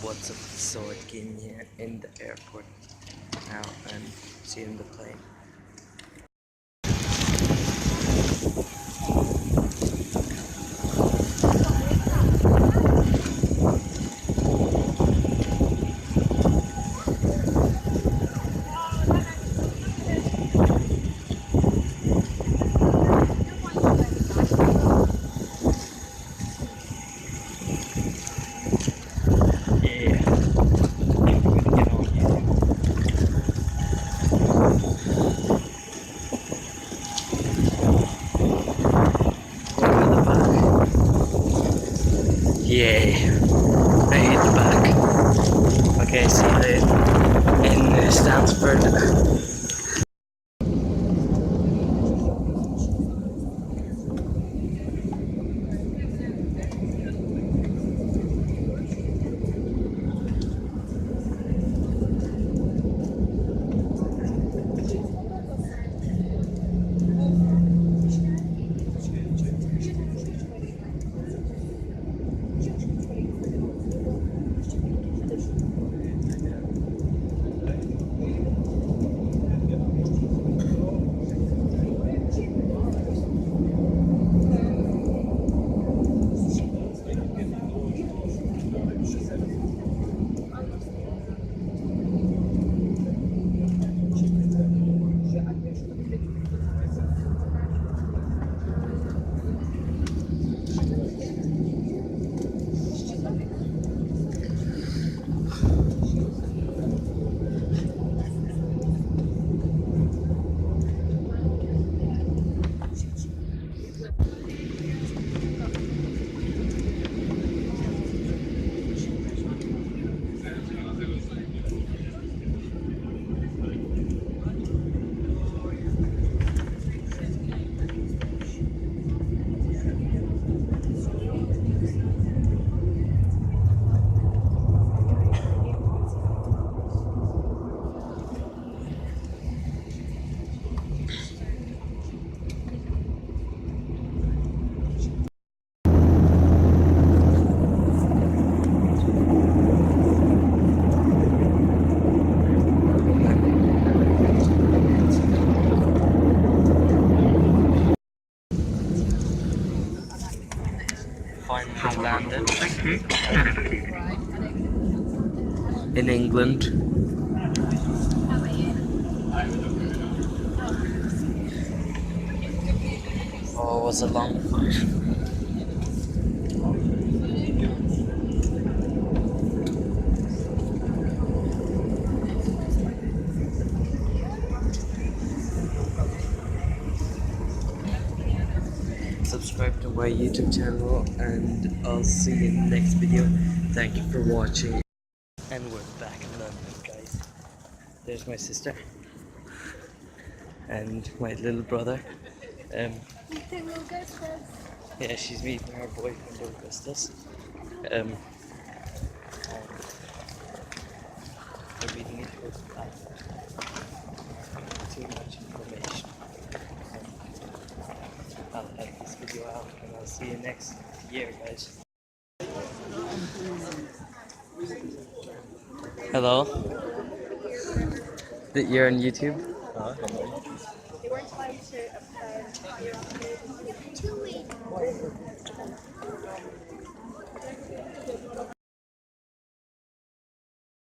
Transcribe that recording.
what's up. So I came here in the airport now and seeing the plane. Yay, I hate the back. Okay, see you in Stansford. Finally landed in England. Oh, it was a long flight. Subscribe to my YouTube channel and I'll see you in the next video. Thank you for watching. And we're back in London, guys. There's my sister and my little brother. Yeah, she's meeting her boyfriend Augustus. And I really need to go to the bathroom. Too much information. I'll edit this video out and I'll see you next year, guys. Hello? You're on YouTube? They weren't allowed to